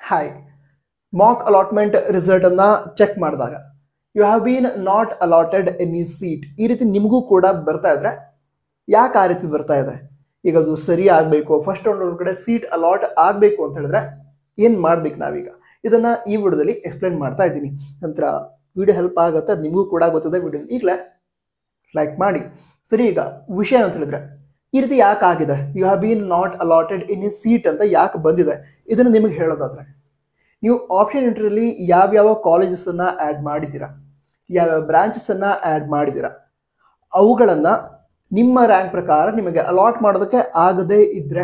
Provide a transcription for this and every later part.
Hi, mock allotment result ಅನ್ನ check ಮಾಡಿದಾಗ you have been not allotted any seat ಈ ರೀತಿ ನಿಮಗೂ ಕೂಡ ಬರ್ತಾ ಇದ್ರೆ ಯಾಕೆ ಆ ರೀತಿ ಬರ್ತಾ ಇದೆ? ಈಗ ಅದು ಸರಿ ಆಗಬೇಕು, ಫಸ್ಟ್ ರೌಂಡ್ ಒಳಗಡೆ ಸೀಟ್ ಅಲಾಟ್ ಆಗಬೇಕು ಅಂತ ಹೇಳಿದ್ರೆ ಏನು ಮಾಡ್ಬೇಕು ನಾವೀಗ? ಇದನ್ನ ಈ ವಿಡಿಯೋದಲ್ಲಿ ಎಕ್ಸ್ಪ್ಲೈನ್ ಮಾಡ್ತಾ ಇದ್ದೀನಿ. ನಂತರ ವಿಡಿಯೋ ಹೆಲ್ಪ್ ಆಗುತ್ತೆ, ಅದು ನಿಮಗೂ ಕೂಡ ಗೊತ್ತದೆ. ವಿಡಿಯೋ ಈಗಲೇ ಲೈಕ್ ಮಾಡಿ. ಸರಿ, ಈಗ ವಿಷಯ ಅಂತ ಹೇಳಿದ್ರೆ ಈ ರೀತಿ ಯಾಕೆ ಆಗಿದೆ, you have been not allotted any seat ಅಂತ ಯಾಕೆ ಬಂದಿದೆ, ಇದನ್ನು ನಿಮಗೆ ಹೇಳೋದಾದ್ರೆ ನೀವು ಆಪ್ಷನ್ ಎಂಟ್ರಿಯಲ್ಲಿ ಯಾವ್ಯಾವ ಕಾಲೇಜಸ್ ಅನ್ನ ಆ್ಯಡ್ ಮಾಡಿದ್ದೀರಾ, ಯಾವ್ಯಾವ ಬ್ರಾಂಚಸ್ ಅನ್ನ ಆ್ಯಡ್ ಮಾಡಿದ್ದೀರಾ, ಅವುಗಳನ್ನ ನಿಮ್ಮ ರ್ಯಾಂಕ್ ಪ್ರಕಾರ ನಿಮಗೆ ಅಲಾಟ್ ಮಾಡೋದಕ್ಕೆ ಆಗದೇ ಇದ್ರೆ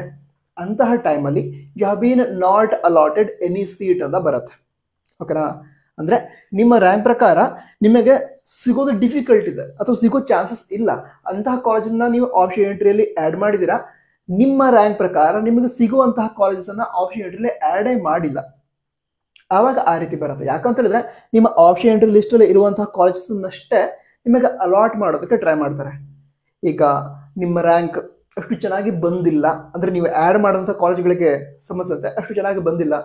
ಅಂತಹ ಟೈಮಲ್ಲಿ you have been not allotted any seat ಅಂತ ಬರುತ್ತೆ. ಓಕೆನಾ? ಅಂದ್ರೆ ನಿಮ್ಮ ರ್ಯಾಂಕ್ ಪ್ರಕಾರ ನಿಮಗೆ ಸಿಗೋದು ಡಿಫಿಕಲ್ಟ್ ಇದೆ ಅಥವಾ ಸಿಗೋ ಚಾನ್ಸಸ್ ಇಲ್ಲ, ಅಂತಹ ಕಾಲೇಜನ್ನ ನೀವು ಆಪ್ಷನ್ ಎಂಟ್ರಿಯಲ್ಲಿ ಆ್ಯಡ್ ಮಾಡಿದ್ದೀರಾ. ನಿಮ್ಮ ರ್ಯಾಂಕ್ ಪ್ರಕಾರ ನಿಮಗೆ ಸಿಗುವಂತಹ ಕಾಲೇಜಸ್ ಅನ್ನ ಆಪ್ಷನ್ ಎಂಟ್ರಿಯಲ್ಲಿ ಆ್ಯಡೇ ಮಾಡಿಲ್ಲ, ಆವಾಗ ಆ ರೀತಿ ಬರುತ್ತೆ. ಯಾಕಂತ ಹೇಳಿದ್ರೆ ನಿಮ್ಮ ಆಪ್ಷನ್ ಎಂಟ್ರಿ ಲಿಸ್ಟ್ ಅಲ್ಲಿ ಇರುವಂತಹ ಕಾಲೇಜಸ್ ಅನ್ನಷ್ಟೇ ನಿಮಗೆ ಅಲಾಟ್ ಮಾಡೋದಕ್ಕೆ ಟ್ರೈ ಮಾಡ್ತಾರೆ. ಈಗ ನಿಮ್ಮ ರ್ಯಾಂಕ್ ಅಷ್ಟು ಚೆನ್ನಾಗಿ ಬಂದಿಲ್ಲ ಅಂದ್ರೆ ನೀವು ಆ್ಯಡ್ ಮಾಡುವಂಥ ಕಾಲೇಜ್ಗಳಿಗೆ ಸಂಬಂಧಿಸಿದಂತೆ ಅಷ್ಟು ಚೆನ್ನಾಗಿ ಬಂದಿಲ್ಲ,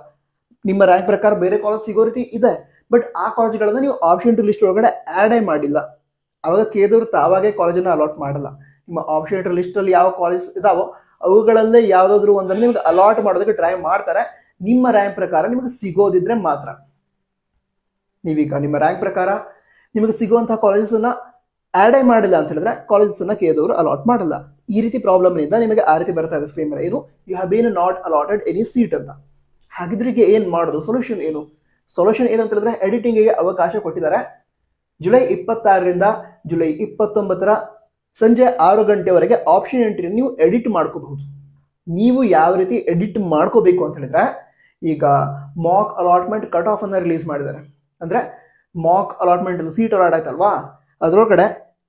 ನಿಮ್ಮ ರ್ಯಾಂಕ್ ಪ್ರಕಾರ ಬೇರೆ ಕಾಲೇಜ್ ಸಿಗೋ ರೀತಿ ಇದೆ, ಬಟ್ ಆ ಕಾಲೇಜ್ಗಳನ್ನ ನೀವು ಆಪ್ಷನ್ ಎಂಟ್ರಿ ಲಿಸ್ಟ್ ಒಳಗಡೆ ಆ್ಯಡೇ ಮಾಡಿಲ್ಲ, ಅವಾಗ ಕೇದವರು ತಾವಾಗೇ ಕಾಲೇಜನ್ನ ಅಲಾಟ್ ಮಾಡಲ್ಲ. ನಿಮ್ಮ ಆಪ್ಷನ್ ಎಂಟ್ರಿ ಲಿಸ್ಟ್ ಅಲ್ಲಿ ಯಾವ ಕಾಲೇಜ್ ಇದಾವೋ ಅವುಗಳಲ್ಲೇ ಯಾವುದಾದ್ರೂ ಒಂದನ್ನು ನಿಮ್ಗೆ ಅಲಾಟ್ ಮಾಡೋದಕ್ಕೆ ಟ್ರೈ ಮಾಡ್ತಾರೆ. ನಿಮ್ಮ ರ್ಯಾಂಕ್ ಪ್ರಕಾರ ನಿಮಗೆ ಸಿಗೋದಿದ್ರೆ ಮಾತ್ರ. ನೀವೀಗ ನಿಮ್ಮ ರ್ಯಾಂಕ್ ಪ್ರಕಾರ ನಿಮಗೆ ಸಿಗುವಂತಹ ಕಾಲೇಜಸ್ ಅನ್ನ ಆ್ಯಡೇ ಮಾಡಿಲ್ಲ ಅಂತ ಹೇಳಿದ್ರೆ ಕಾಲೇಜಸ್ ಅನ್ನ ಕೇದವರು ಅಲಾಟ್ ಮಾಡಲ್ಲ. ಈ ರೀತಿ ಪ್ರಾಬ್ಲಮ್ ಇಂದ ನಿಮಗೆ ಆ ರೀತಿ ಬರ್ತಾ ಇದೆ ಸ್ಕ್ರೀನ್ ಮೇಲೆ, ಏನು you have been not allotted any seat ಅಂತ. ಹಾಗಿದ್ರಿಗೆ ಏನ್ ಮಾಡೋದು? ಸೊಲ್ಯೂಷನ್ ಏನು? ಸೊಲ್ಯೂಷನ್ ಏನು ಅಂತ ಹೇಳಿದ್ರೆ ಎಡಿಟಿಂಗ್ಗೆ ಅವಕಾಶ ಕೊಟ್ಟಿದ್ದಾರೆ. ಜುಲೈ 26ರಿಂದ ಜುಲೈ 29ರ ಸಂಜೆ 6 ಗಂಟೆವರೆಗೆ ಆಪ್ಷನ್ ಎಂಟ್ರಿ ನೀವು ಎಡಿಟ್ ಮಾಡ್ಕೋಬಹುದು. ನೀವು ಯಾವ ರೀತಿ ಎಡಿಟ್ ಮಾಡ್ಕೋಬೇಕು ಅಂತ ಹೇಳಿದ್ರೆ, ಈಗ ಮಾಕ್ ಅಲಾಟ್ಮೆಂಟ್ ಕಟ್ ಆಫ್ ಅನ್ನ ರಿಲೀಸ್ ಮಾಡಿದ್ದಾರೆ. ಅಂದ್ರೆ ಮಾಕ್ ಅಲಾಟ್ಮೆಂಟ್ ಸೀಟ್ ಅಲಾಟ್ ಆಯ್ತಲ್ವಾ, ಅದರೊಳಗಡೆ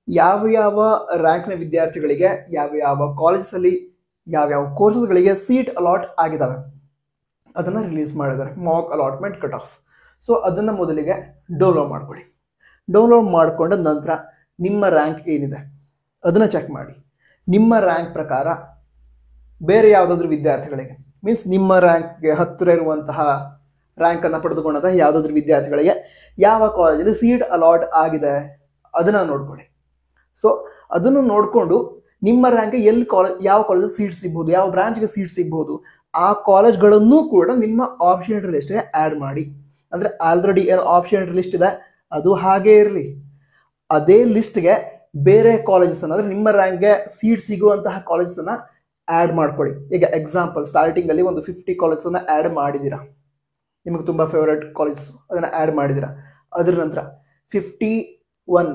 ಯಾವ ಯಾವ ರ್ಯಾಂಕ್ನ ವಿದ್ಯಾರ್ಥಿಗಳಿಗೆ ಯಾವ ಯಾವ ಕಾಲೇಜಸ್ ಅಲ್ಲಿ ಯಾವ್ಯಾವ ಕೋರ್ಸಸ್ಗಳಿಗೆ ಸೀಟ್ ಅಲಾಟ್ ಆಗಿದ್ದಾವೆ ಅದನ್ನ ರಿಲೀಸ್ ಮಾಡಿದ್ದಾರೆ, Mach allotment cut off. So ಅದನ್ನ ಮೊದಲಿಗೆ ಡೌನ್ಲೋಡ್ ಮಾಡ್ಕೊಳ್ಳಿ. ಡೌನ್ಲೋಡ್ ಮಾಡ್ಕೊಂಡ ನಂತರ ನಿಮ್ಮ ರ್ಯಾಂಕ್ ಏನಿದೆ ಅದನ್ನ ಚೆಕ್ ಮಾಡಿ. ನಿಮ್ಮ ರ್ಯಾಂಕ್ ಪ್ರಕಾರ ಬೇರೆ ಯಾವುದಾದ್ರೂ ವಿದ್ಯಾರ್ಥಿಗಳಿಗೆ, ಮೀನ್ಸ್ ನಿಮ್ಮ ರ್ಯಾಂಕ್ಗೆ ಹತ್ತಿರ ಇರುವಂತಹ ರ್ಯಾಂಕ್ ಅನ್ನ ಪಡೆದುಕೊಂಡಂತಹ ಯಾವುದಾದ್ರೂ ವಿದ್ಯಾರ್ಥಿಗಳಿಗೆ ಯಾವ ಕಾಲೇಜಲ್ಲಿ ಸೀಟ್ ಅಲಾಟ್ ಆಗಿದೆ ಅದನ್ನ ನೋಡ್ಕೊಳ್ಳಿ. ಸೊ ಅದನ್ನು ನೋಡಿಕೊಂಡು ನಿಮ್ಮ ರ್ಯಾಂಕ್ ಎಲ್ಲಿ ಯಾವ ಕಾಲೇಜಲ್ಲಿ ಸೀಟ್ ಸಿಗ್ಬೋದು, ಯಾವ ಬ್ರಾಂಚ್ಗೆ ಸೀಟ್ ಸಿಗ್ಬೋದು, ಆ ಕಾಲೇಜ್ಗಳನ್ನು ಕೂಡ ನಿಮ್ಮ ಆಪ್ಷನ್ ಎಂಟ್ರಿ ಲಿಸ್ಟ್ಗೆ ಆ್ಯಡ್ ಮಾಡಿ. ಅಂದ್ರೆ ಆಲ್ರೆಡಿ ಏನು ಆಪ್ಷನ್ ಎಂಟ್ರಿ ಲಿಸ್ಟ್ ಇದೆ ಅದು ಹಾಗೇ ಇರಲಿ, ಅದೇ ಲಿಸ್ಟ್ಗೆ ಬೇರೆ ಕಾಲೇಜಸ್ ಅನ್ನ ಅಂದ್ರೆ ನಿಮ್ಮ ರ್ಯಾಂಕ್ಗೆ ಸೀಟ್ ಸಿಗುವಂತಹ ಕಾಲೇಜಸ್ ಅನ್ನ ಆ್ಯಡ್ ಮಾಡ್ಕೊಳ್ಳಿ. ಈಗ ಎಕ್ಸಾಂಪಲ್ ಸ್ಟಾರ್ಟಿಂಗ್ ಅಲ್ಲಿ ಒಂದು 50 ಕಾಲೇಜಸ್ ಅನ್ನ ಆ್ಯಡ್ ಮಾಡಿದ್ದೀರಾ, ನಿಮಗೆ ತುಂಬಾ ಫೇವರೇಟ್ ಕಾಲೇಜಸ್ ಅದನ್ನ ಆ್ಯಡ್ ಮಾಡಿದ್ದೀರಾ. ಅದ್ರ ನಂತರ 51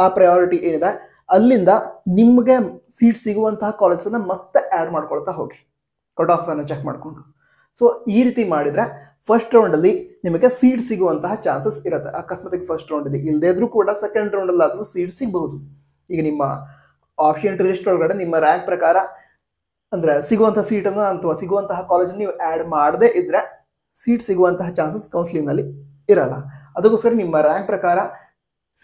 ಆ ಪ್ರಯಾರಿಟಿ ಏನಿದೆ ಅಲ್ಲಿಂದ ನಿಮಗೆ ಸೀಟ್ ಸಿಗುವಂತಹ ಕಾಲೇಜಸ್ ಅನ್ನ ಮತ್ತೆ ಆ್ಯಡ್ ಮಾಡ್ಕೊಳ್ತಾ ಹೋಗಿ, ಕಟ್ ಆಫ್ ಅನ್ನ ಚೆಕ್ ಮಾಡಿಕೊಂಡು. ಸೊ ಈ ರೀತಿ ಮಾಡಿದ್ರೆ ಫಸ್ಟ್ ರೌಂಡ್ ಅಲ್ಲಿ ನಿಮಗೆ ಸೀಟ್ ಸಿಗುವಂತಹ ಚಾನ್ಸಸ್ ಇರುತ್ತೆ. ಅಕಸ್ಮಾತ್ ಫಸ್ಟ್ ರೌಂಡ್ ಅಲ್ಲಿ ಇಲ್ಲದೇ ಇದ್ರೂ ಕೂಡ ಸೆಕೆಂಡ್ ರೌಂಡ್ ಅಲ್ಲಿ ಆದ್ರೂ ಸೀಟ್ ಸಿಗಬಹುದು. ಈಗ ನಿಮ್ಮ ಆಪ್ಷನ್ ಎಂಟ್ರಿ ಲಿಸ್ಟ್ ಒಳಗಡೆ ನಿಮ್ಮ ರ್ಯಾಂಕ್ ಪ್ರಕಾರ ಅಂದ್ರೆ ಸಿಗುವಂತಹ ಸೀಟ್ ಅನ್ನ ಅಥವಾ ಸಿಗುವಂತಹ ಕಾಲೇಜ್ ನೀವು ಆ್ಯಡ್ ಮಾಡದೇ ಇದ್ರೆ ಸೀಟ್ ಸಿಗುವಂತಹ ಚಾನ್ಸಸ್ ಕೌನ್ಸಿಲಿಂಗ್ ನಲ್ಲಿ ಇರಲ್ಲ. ಅದಕ್ಕೋಸ್ಕರ ನಿಮ್ಮ ರ್ಯಾಂಕ್ ಪ್ರಕಾರ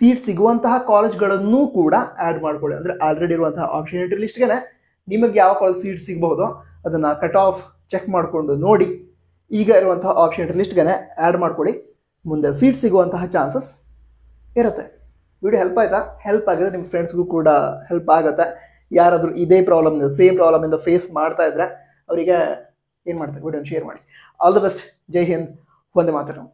ಸೀಟ್ ಸಿಗುವಂತಹ ಕಾಲೇಜ್ಗಳನ್ನು ಕೂಡ ಆ್ಯಡ್ ಮಾಡ್ಕೊಳ್ಳಿ. ಅಂದ್ರೆ ಆಲ್ರೆಡಿ ಇರುವಂತಹ ಆಪ್ಷನ್ ಎಂಟ್ರಿ ಲಿಸ್ಟ್ಗೆ ನಿಮಗೆ ಯಾವ ಕಾಲೇಜ್ ಸೀಟ್ ಸಿಗಬಹುದು ಅದನ್ನ ಕಟ್ ಆಫ್ ಚೆಕ್ ಮಾಡಿಕೊಂಡು ನೋಡಿ ಈಗ ಇರುವಂತಹ ಆಪ್ಷನ್ ಎಂಟ್ರಿ ಲಿಸ್ಟ್ಗೆ ಆ್ಯಡ್ ಮಾಡ್ಕೊಳ್ಳಿ. ಮುಂದೆ ಸೀಟ್ ಸಿಗುವಂತಹ ಚಾನ್ಸಸ್ ಇರುತ್ತೆ. ವಿಡಿಯೋ ಹೆಲ್ಪ್ ಆಯ್ತಾ? ಹೆಲ್ಪ್ ಆಗಿದ್ರೆ ನಿಮ್ಮ ಫ್ರೆಂಡ್ಸ್ಗೂ ಕೂಡ ಹೆಲ್ಪ್ ಆಗುತ್ತೆ. ಯಾರಾದರೂ ಇದೇ ಪ್ರಾಬ್ಲಮ್ ಸೇಮ್ ಪ್ರಾಬ್ಲಮ್ ಇಂದ ಫೇಸ್ ಮಾಡ್ತಾ ಇದ್ರೆ ಅವರಿಗೆ ಏನು ಮಾಡ್ತಾರೆ, ವಿಡಿಯೋನ ಶೇರ್ ಮಾಡಿ. All the best. ಜೈ ಹಿಂದ್, ವಂದೇ ಮಾತರಂ.